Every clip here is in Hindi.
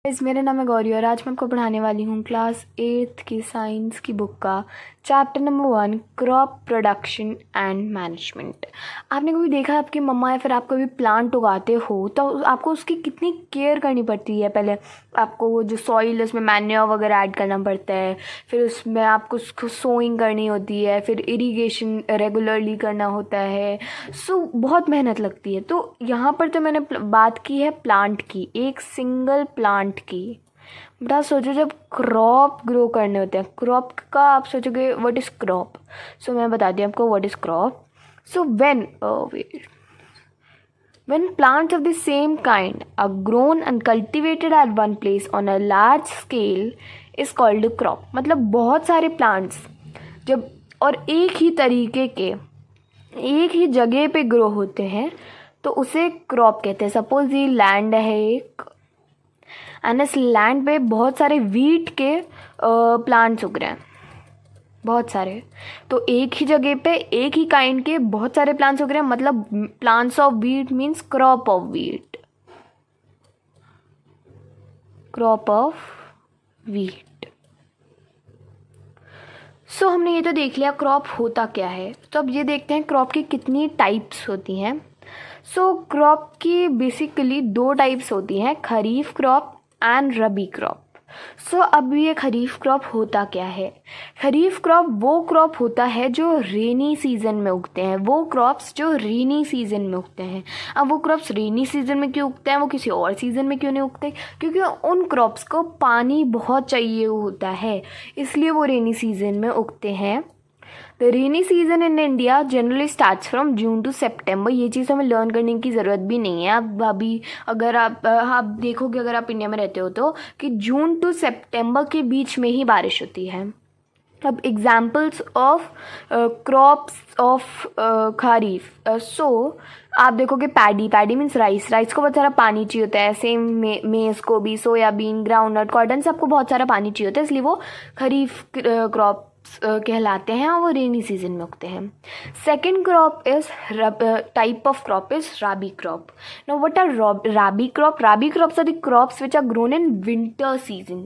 मेरा नाम है गौरी और आज मैं आपको पढ़ाने वाली हूँ क्लास 8th की साइंस की बुक का chapter number 1 crop production and management. आपने कभी देखा आपकी मम्मा या फिर आप कभी प्लांट उगाते हो तो आपको उसकी कितनी केयर करनी पड़ती है। पहले आपको वो जो सॉइल है उसमें मैन्योर वगैरह ऐड करना पड़ता है, फिर उसमें आपको उसको सोइंग करनी होती है, फिर इरिगेशन रेगुलरली करना होता है। बहुत मेहनत लगती है। तो यहाँ पर तो मैंने बात की है प्लांट की, एक सिंगल प्लांट की। बड़ा सोचो जब क्रॉप ग्रो करने होते हैं, क्रॉप का आप सोचोगे व्हाट इज़ क्रॉप। सो मैं बताती हूँ आपको what is crop. So when plants of the same kind are grown and cultivated at one place on a large scale is called a crop। मतलब बहुत सारे प्लांट्स जब और एक ही तरीके के एक ही जगह पे ग्रो होते हैं तो उसे क्रॉप कहते हैं। सपोज ये लैंड है एक, एंड इस लैंड पे बहुत सारे वीट के प्लांट्स उग रहे हैं, बहुत सारे। तो एक ही जगह पे एक ही काइंड के बहुत सारे प्लांट्स उग रहे हैं, मतलब plants of wheat means crop of wheat, crop of wheat. So हमने ये तो देख लिया क्रॉप होता क्या है। तो अब ये देखते हैं क्रॉप की कितनी टाइप्स होती हैं। सो क्रॉप की बेसिकली 2 टाइप्स होती हैं, खरीफ क्रॉप एंड रबी क्रॉप। सो अब ये खरीफ क्रॉप होता क्या है। खरीफ क्रॉप वो क्रॉप होता है जो रेनी सीजन में उगते हैं, वो क्रॉप्स जो रेनी सीजन में उगते हैं। अब वो क्रॉप्स रेनी सीजन में क्यों उगते हैं, वो किसी और सीजन में क्यों नहीं उगते, क्योंकि उन क्रॉप्स को पानी बहुत चाहिए होता है, इसलिए वो रेनी सीजन में उगते हैं। The rainy season in India generally starts from June to September. ये चीज़ हमें लर्न करने की ज़रूरत भी नहीं है। अब अभी अगर आप देखोगे, अगर आप इंडिया में रहते हो तो कि जून टू सेप्टेम्बर के बीच में ही बारिश होती है। अब एग्जाम्पल्स ऑफ क्रॉप्स ऑफ खरीफ। सो आप देखोगे पैडी मीन्स राइस को बहुत सारा पानी चाहिए होता है। सेम मेज़ को भी, सोयाबीन, ग्राउंडनट, कॉटन से आपको बहुत सारा पानी चाहिए होता है, इसलिए वो खरीफ क्रॉप कहलाते हैं और वो रेनी सीजन में उगते हैं। Second crop is type of crop is rabi crop. Now what are rabi crop? Rabi crops are the crops which are grown in winter season.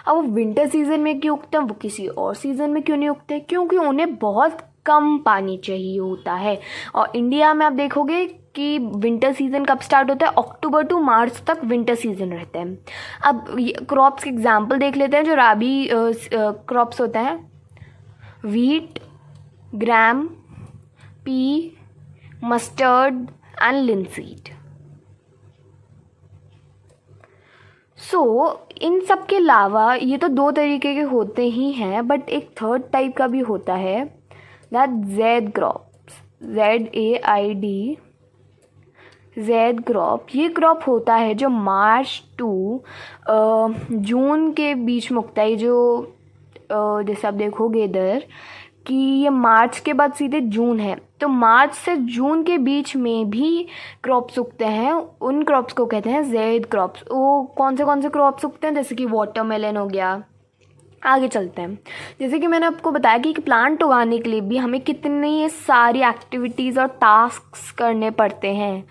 अब वो विंटर सीजन में क्यों उगते हैं, वो किसी और सीजन में क्यों नहीं उगते, क्योंकि उन्हें बहुत कम पानी चाहिए होता है। और इंडिया में आप देखोगे कि विंटर सीजन कब स्टार्ट होता है, अक्टूबर टू मार्च तक विंटर सीजन रहता है। अब क्रॉप्स के एग्जाम्पल देख लेते हैं जो राबी क्रॉप्स होते हैं। wheat, gram, pea, mustard and linseed। सो इन सब के अलावा ये तो 2 तरीके के होते ही हैं, बट एक थर्ड टाइप का भी होता है, that Z crops, ZAID, Z crop. ये क्रॉप होता है जो मार्च टू जून के बीच में उगता है। जो जैसे आप देखोगे इधर कि ये मार्च के बाद सीधे जून है, तो मार्च से जून के बीच में भी क्रॉप्स उगते हैं। उन क्रॉप्स को कहते हैं जेड क्रॉप्स। वो कौन से क्रॉप्स उगते हैं, जैसे कि वाटरमेलन हो गया। आगे चलते हैं। जैसे कि मैंने आपको बताया कि प्लांट उगाने के लिए भी हमें कितनी सारी एक्टिविटीज़ और टास्क करने पड़ते हैं।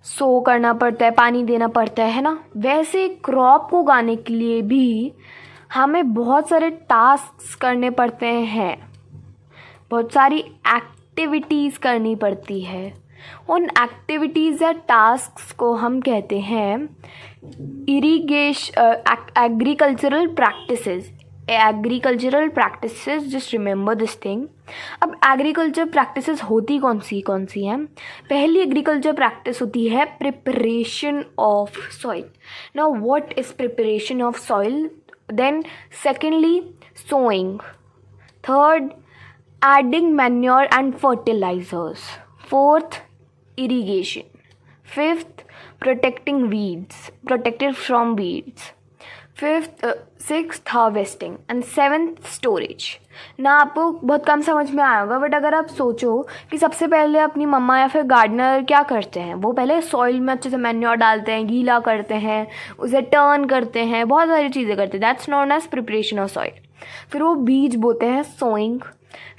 सो करना पड़ता है, पानी देना पड़ता है ना। वैसे क्रॉप को उगाने के लिए भी हमें बहुत सारे टास्क करने पड़ते हैं, बहुत सारी एक्टिविटीज़ करनी पड़ती है। उन एक्टिविटीज़ या टास्क्स को हम कहते हैं agricultural practices. Just remember this thing. अब एग्रीकल्चर प्रैक्टिसेस होती कौन सी हैं। पहली एग्रीकल्चर प्रैक्टिस होती है preparation of soil. Now what is preparation of soil? Then secondly, sowing. Third, adding manure and fertilizers. Fourth, irrigation. Fifth, protected from weeds. Sixth, harvesting. And seventh, storage. ना आपको बहुत कम समझ में आया होगा, बट अगर आप सोचो कि सबसे पहले अपनी मम्मा या फिर गार्डनर क्या करते हैं, वो पहले सॉइल में अच्छे से मैन्योर डालते हैं, गीला करते हैं, उसे टर्न करते हैं, बहुत सारी चीज़ें करते हैं। That's known as preparation of soil. फिर वो बीज बोते हैं, सोइंग।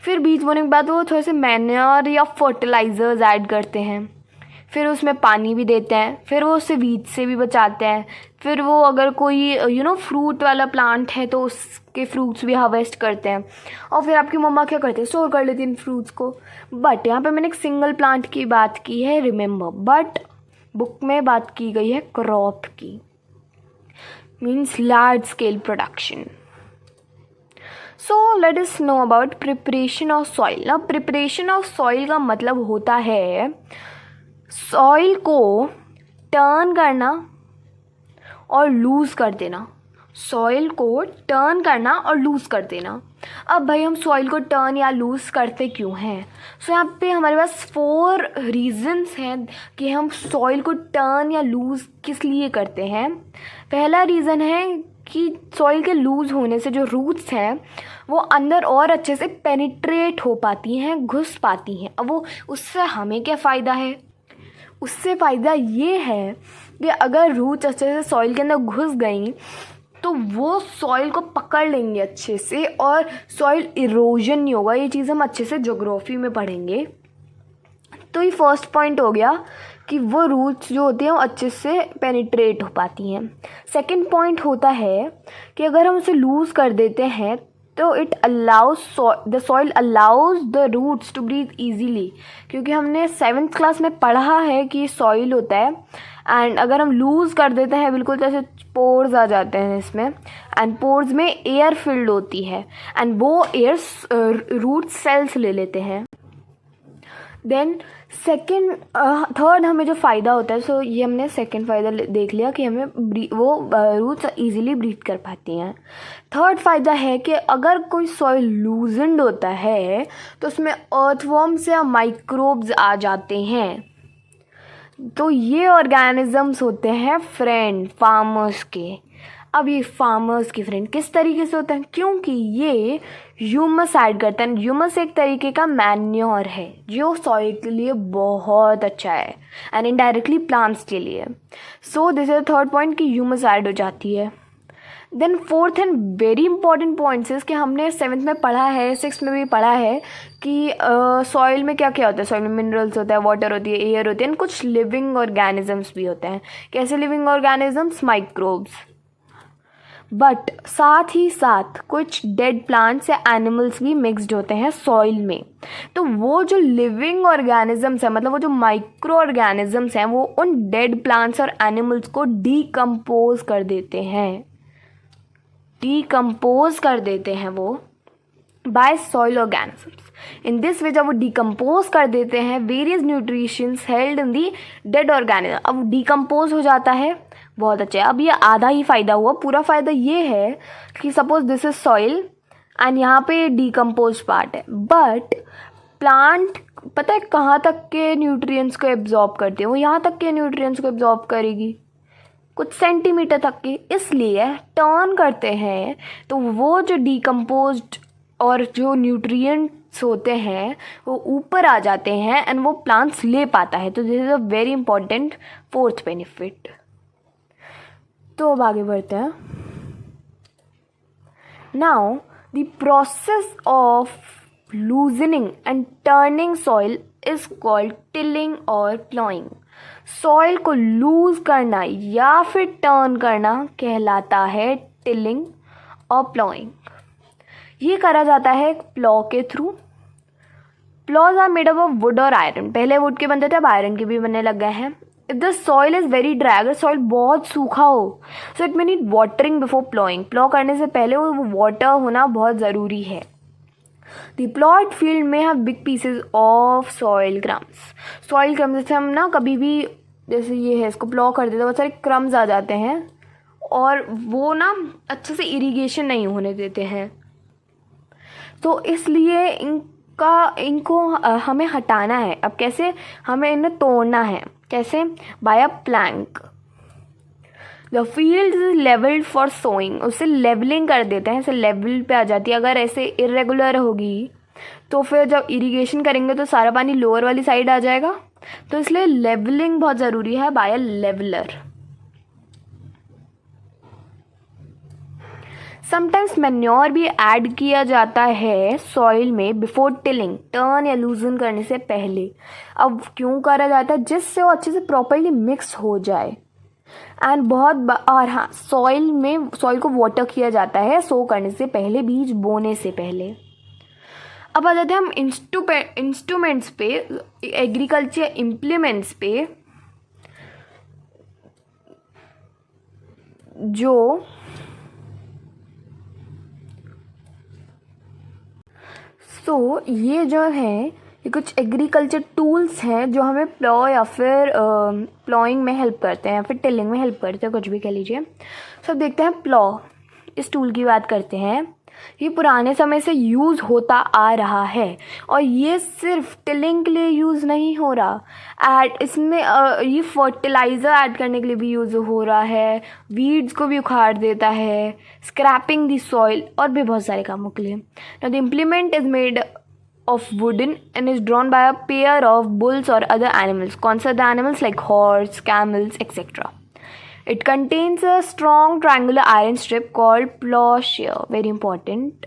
फिर बीज बोने के बाद वो थोड़े से मैन्योर या फर्टिलाइजर्स ऐड करते हैं। फिर उसमें पानी भी देते हैं, फिर वो उसे वीड से भी बचाते हैं, फिर वो अगर कोई फ्रूट वाला प्लांट है तो उसके फ्रूट्स भी हार्वेस्ट करते हैं, और फिर आपकी मम्मा क्या करते हैं, स्टोर कर लेती हैं इन फ्रूट्स को। बट यहाँ पे मैंने एक सिंगल प्लांट की बात की है, रिमेंबर, बट बुक में बात की गई है क्रॉप की, means large scale production. So let us know about preparation of soil. ना प्रिपरेशन ऑफ सॉइल का मतलब होता है सॉइल को टर्न करना और लूज़ कर देना, सॉइल को टर्न करना और लूज़ कर देना। अब भाई हम सॉइल को टर्न या लूज़ करते क्यों हैं? सो यहाँ पे हमारे पास 4 रीज़न्स हैं कि हम सॉइल को टर्न या लूज़ किस लिए करते हैं। पहला रीज़न है कि सॉइल के लूज़ होने से जो रूट्स हैं वो अंदर और अच्छे से पेनिट्रेट हो पाती हैं, घुस पाती हैं। अब वो उससे हमें क्या फ़ायदा है? उससे फ़ायदा ये है कि अगर रूट्स अच्छे से सॉइल के अंदर घुस गई तो वो सॉइल को पकड़ लेंगे अच्छे से और सॉइल इरोजन नहीं होगा। ये चीज़ हम अच्छे से ज्योग्राफी में पढ़ेंगे। तो ये फर्स्ट पॉइंट हो गया कि वो रूट्स जो होती हैं वो अच्छे से पेनिट्रेट हो पाती हैं। सेकंड पॉइंट होता है कि अगर हम उसे लूज़ कर देते हैं तो it allows the soil allows the roots to breathe easily, क्योंकि हमने 7th क्लास में पढ़ा है कि सॉइल होता है एंड अगर हम लूज़ कर देते हैं बिल्कुल जैसे पोर्स आ जाते हैं इसमें, एंड पोर्स में एयर फिल्ड होती है एंड वो एयर रूट सेल्स ले लेते हैं। देन थर्ड हमें जो फ़ायदा होता है, सो ये हमने सेकंड फ़ायदा देख लिया कि हमें वो रूट्स ईज़िली ब्रीथ कर पाती हैं। थर्ड फ़ायदा है कि अगर कोई सॉइल लूजेंड होता है तो उसमें अर्थवर्म्स या माइक्रोब्स आ जाते हैं। तो ये ऑर्गेनिजम्स होते हैं फ्रेंड फार्मर्स के। अब ये फार्मर्स के फ्रेंड किस तरीके से होते हैं? क्योंकि ये ह्यूमस ऐड करते हैं। ह्यूमस एक तरीके का मैन्योर है जो सॉइल के लिए बहुत अच्छा है एंड इनडायरेक्टली प्लांट्स के लिए। So this is the third point कि ह्यूमस ऐड हो जाती है। Then fourth and very important points है कि हमने 7th में पढ़ा है, 6th में भी पढ़ा है कि सॉइल में क्या क्या होता है। सॉइल में मिनरल्स होता है, वाटर होती है, एयर होती है एंड कुछ लिविंग ऑर्गेनिजम्स भी होते हैं। कैसे लिविंग ऑर्गेनिजम्स? माइक्रोब्स। बट साथ ही साथ कुछ डेड प्लांट्स या एनिमल्स भी मिक्सड होते हैं सॉइल में। तो वो जो लिविंग ऑर्गेनिजम्स हैं, मतलब वो जो माइक्रो ऑर्गेनिजम्स हैं, वो उन डेड प्लांट्स और एनिमल्स को डीकम्पोज कर देते हैं, डीकम्पोज कर देते हैं वो by soil organisms. In this way जब वो डीकम्पोज कर देते हैं various nutritions held in the dead organism, अब डीकम्पोज हो जाता है। बहुत अच्छा है। अब ये आधा ही फ़ायदा हुआ। पूरा फ़ायदा ये है कि suppose this is soil and यहाँ पे डीकम्पोज पार्ट है, बट प्लांट पता है कहाँ तक के न्यूट्रिएंट्स को एब्जॉर्ब करती है? वो यहाँ तक के न्यूट्रिएंट्स को एब्जॉर्ब करेगी, कुछ सेंटीमीटर तक के। इसलिए टर्न करते हैं तो वो जो डीकम्पोज्ड और जो न्यूट्रिएंट्स होते हैं वो ऊपर आ जाते हैं एंड वो प्लांट्स ले पाता है। तो this is a very important fourth benefit. तो अब आगे बढ़ते हैं। Now the process of loosening and turning soil is called tilling और प्लॉइंग। सॉइल को लूज करना या फिर टर्न करना कहलाता है टिलिंग और प्लॉइंग। ये करा जाता है प्लॉ के थ्रू। Ploughs are made up of wood और आयरन। पहले वुड के बनते थे, अब आयरन के भी बनने लग गए हैं। If the soil is very dry, अगर सॉइल बहुत सूखा हो, so it may need watering before ploughing. Plough करने से पहले वो वाटर होना बहुत ज़रूरी है। द प्लॉट फील्ड में have big pieces of soil crumbs. Soil crumbs जैसे हम ना कभी भी, जैसे ये है, इसको प्लॉ कर देते बहुत सारे क्रम्स आ जाते हैं और वो ना अच्छे से इरिगेशन नहीं होने देते हैं। तो इसलिए इनको हमें हटाना है। अब कैसे? हमें इन्हें तोड़ना है। कैसे? By a plank. The field is levelled for sowing. उसे लेवलिंग कर देते हैं, ऐसे लेवल पे आ जाती है। अगर ऐसे इरेगुलर होगी तो फिर जब इरिगेशन करेंगे तो सारा पानी लोअर वाली साइड आ जाएगा। तो इसलिए लेवलिंग बहुत ज़रूरी है बाय अ लेवलर। समटाइम्स मैन्योर भी ऐड किया जाता है सॉइल में बिफोर टिलिंग, टर्न या लूजन करने से पहले। अब क्यों करा जाता है? जिससे वो अच्छे से प्रॉपरली मिक्स हो जाए। एंड और हाँ, सॉइल को वाटर किया जाता है सो करने से पहले, बीज बोने से पहले। अब आ जाते हैं हम इंस्ट्रूमेंट्स पे, एग्रीकल्चर इम्प्लीमेंट्स पे, जो ये जो है, ये कुछ एग्रीकल्चर टूल्स हैं जो हमें प्लॉ या फिर प्लॉइंग में हेल्प करते हैं या फिर टिलिंग में हेल्प करते हैं, कुछ भी कह लीजिए। सब देखते हैं प्लॉ, इस टूल की बात करते हैं। ये पुराने समय से यूज़ होता आ रहा है और ये सिर्फ टिलिंग के लिए यूज़ नहीं हो रहा, इसमें ये फर्टिलाइज़र ऐड करने के लिए भी यूज़ हो रहा है, वीड्स को भी उखाड़ देता है, स्क्रैपिंग दी सॉइल और भी बहुत सारे कामों के लिए। Now the implement is made of wooden and is drawn by a pair of bulls or other animals. कौन सा other animals like horse, camels, etc. It contains a strong triangular iron strip called plowshare. Very important.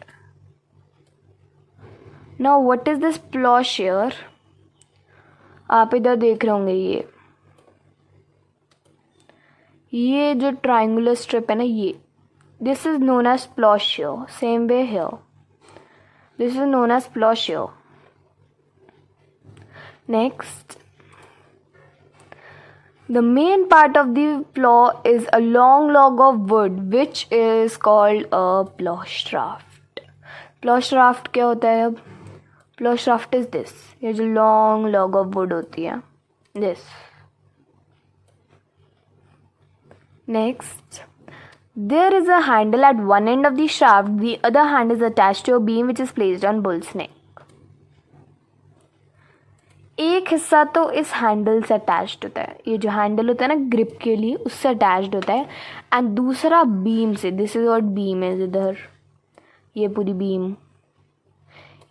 Now what is this plowshare? आप इधर देख रहे होंगे ये जो triangular strip है ना, ये this is known as plowshare. Same way here. This is known as plowshare. Next, the main part of the plow is a long log of wood which is called a plow shaft. Plow shaft क्या होता है? अब plow shaft is this, ये जो long log of wood होती है, this. Next, there is a handle at one end of the shaft. The other hand is attached to a beam which is placed on bull's neck. एक हिस्सा तो इस हैंडल से अटैच्ड होता है, ये जो हैंडल होता है ना ग्रिप के लिए, उससे अटैच्ड होता है, एंड दूसरा बीम से, this is what beam is, इधर ये पूरी बीम,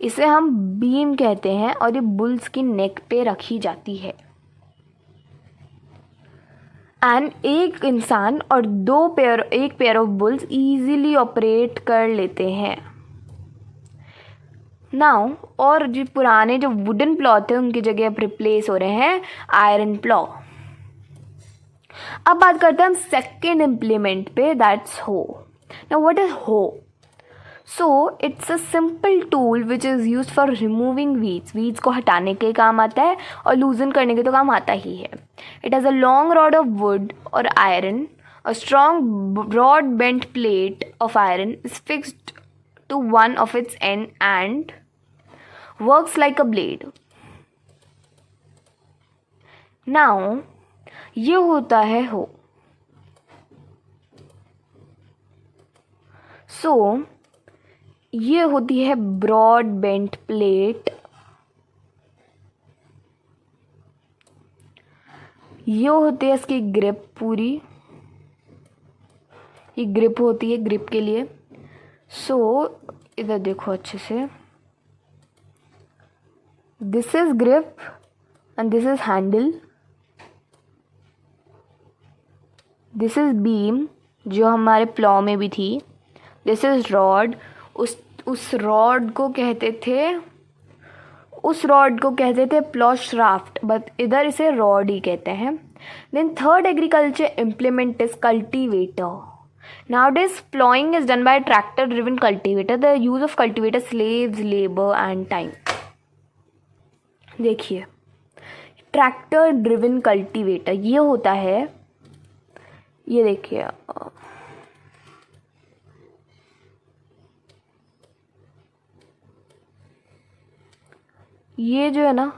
इसे हम बीम कहते हैं और ये बुल्स की नेक पे रखी जाती है। एंड एक इंसान और एक pair of bulls easily operate कर लेते हैं। नाउ, और जो पुराने जो वुडन प्लॉ थे उनकी जगह अब रिप्लेस हो रहे हैं आयरन प्लॉ। अब बात करते हैं हम सेकेंड इम्प्लीमेंट पे, दैट्स हो। नाउ व्हाट इज हो? So it's a simple tool which is use for removing weeds को हटाने के काम आता है और लूजन करने के तो काम आता ही है। It has a long rod of wood और iron, a strong broad bent plate of iron is fixed to one of its end and works like a blade. Now, ये होता है हो। So, ये होती है ब्रॉड बेंट प्लेट, ये होती है इसकी ग्रिप पूरी, ये ग्रिप होती है ग्रिप के लिए। सो इधर देखो अच्छे से, this is grip and this is handle, this is beam जो हमारे प्लॉ में भी थी, दिस इज रॉड, उस रॉड को कहते थे प्लॉ शाफ्ट, बट इधर इसे रॉड ही कहते हैं। Then third agriculture implement is cultivator. Nowadays, plowing is done by a tractor-driven cultivator. The use of cultivator saves labor and time. देखिए, ट्रैक्टर-driven cultivator ये होता है, ये देखिए, ये जो है ना,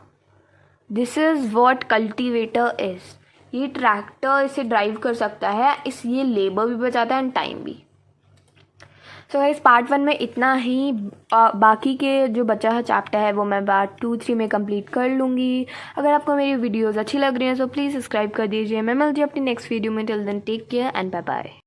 this is what cultivator is. ये ट्रैक्टर इसे ड्राइव कर सकता है, ये लेबर भी बचाता है एंड टाइम भी। सो गाइस, पार्ट 1 में इतना ही। बाकी के जो बचा है चैप्टर है वो मैं पार्ट 2, 3 में कंप्लीट कर लूँगी। अगर आपको मेरी वीडियोज़ अच्छी लग रही हैं तो प्लीज़ सब्सक्राइब कर दीजिए। मैं मिलती हूँ अपनी नेक्स्ट वीडियो में। Till then take care and bye bye.